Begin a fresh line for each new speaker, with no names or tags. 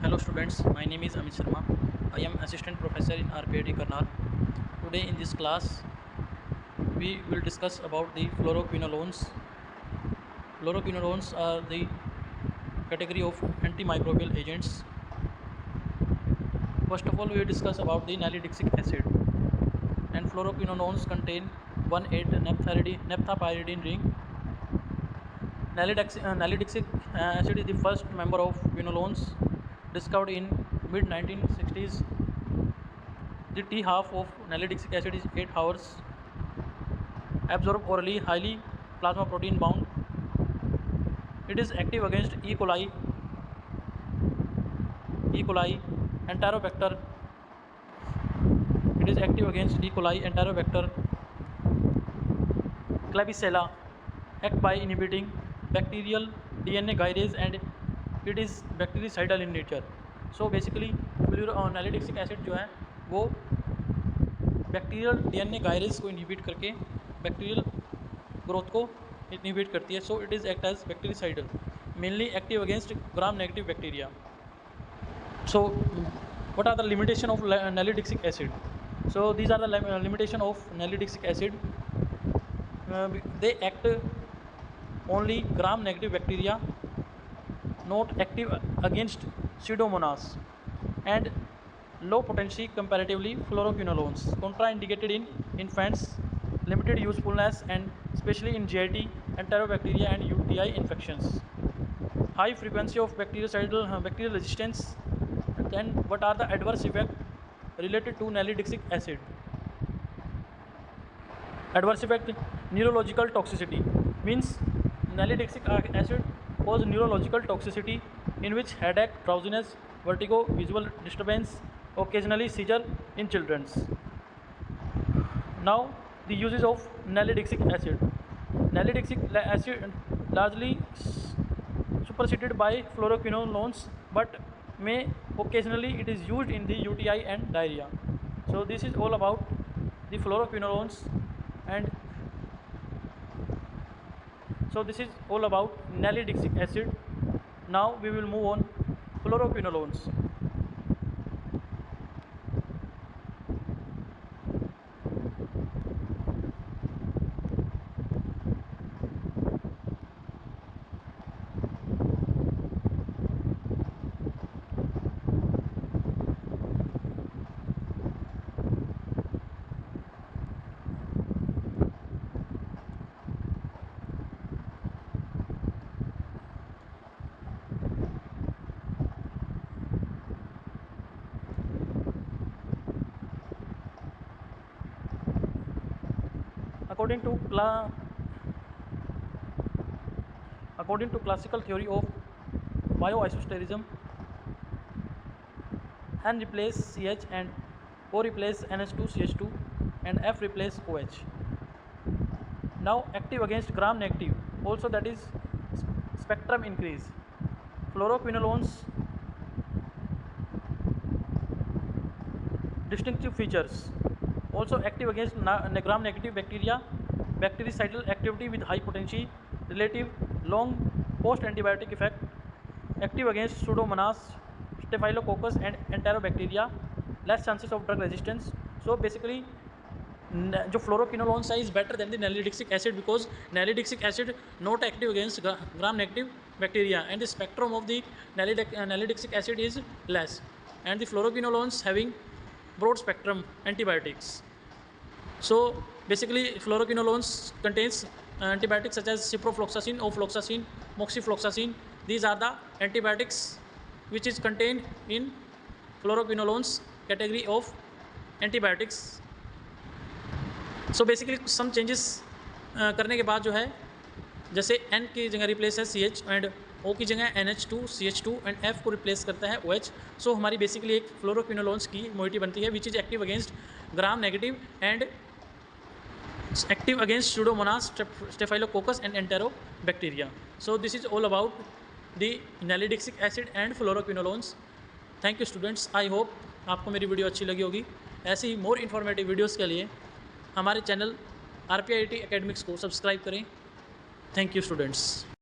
Hello students, my name is Amit Sharma. I am assistant professor in RPIT Karnal. Today in this class we will discuss about the fluoroquinolones. Fluoroquinolones are the category of antimicrobial agents. First of all, we will discuss about the nalidixic acid. And fluoroquinolones contain 1,8-naphthapyridine ring. Nalidixic acid is the first member of quinolones discovered in mid 1960s. The T half of nalidixic acid is 8 hours. Absorbed orally, highly plasma protein bound. It is active against E. coli, Enterobacter. It is active against E. coli, Enterobacter, Klebsiella. Act by inhibiting bacterial DNA gyrase and it is bactericidal in nature. So basically nalidixic acid जो है वो bacterial DNA gyrase को inhibit करके bacterial growth को inhibit करती है. So it is act as bactericidal, mainly active against gram negative bacteria. So what are the limitation of nalidixic acid? So these are the limitation of nalidixic acid. They act only gram negative bacteria, not active against pseudomonas, and low potency comparatively fluoroquinolones. Contraindicated in infants, limited usefulness and especially in GIT, enterobacteria and UTI infections. High frequency of bacterial resistance. Then what are the adverse effects related to nalidixic acid? Adverse effect: neurological toxicity, means nalidixic acid cause neurological toxicity in which headache, drowsiness, vertigo, visual disturbance, occasionally seizure in children. Now the uses of nalidixic acid. Nalidixic acid largely superseded by fluoroquinolones, but may occasionally it is used in the UTI and diarrhea. So this is all about the fluoroquinolones, and so this is all about nalidixic acid. Now we will move on fluoroquinolones. According to classical theory of bioisosterism, N replace CH and O replace NH2 CH2 and F replace OH. Now active against gram negative, also that is spectrum increase. Fluoroquinolones distinctive features: also active against gram negative bacteria, bactericidal activity with high potency, relative long post antibiotic effect, active against pseudomonas, staphylococcus and enterobacteria, less chances of drug resistance. So basically जो fluoroquinolones is better than the nalidixic acid because nalidixic acid not active against gram negative bacteria and the spectrum of the nalidixic acid is less, and the fluoroquinolones having broad spectrum antibiotics. So basically fluoroquinolones contains antibiotics such as ciprofloxacin, ofloxacin, moxifloxacin. These are the antibiotics which is contained in fluoroquinolones category of antibiotics. So basically some changes करने के बाद जो है, जैसे N की जगह replace है CH and O की जगह NH2 CH2 एंड F को रिप्लेस करता है OH. सो हमारी बेसिकली एक फ्लोरोक्विनोलोन्स की मोइटी बनती है which is active against gram negative and active against pseudomonas, staphylococcus and enterobacteria. So this is all about the nalidixic acid and fluoroquinolones. Thank you students. I hope आपको मेरी video अच्छी लगी होगी. ऐसी ही मोर इन्फॉर्मेटिव वीडियोज़ के लिए हमारे channel RPIT academics को सब्सक्राइब करें. Thank you students.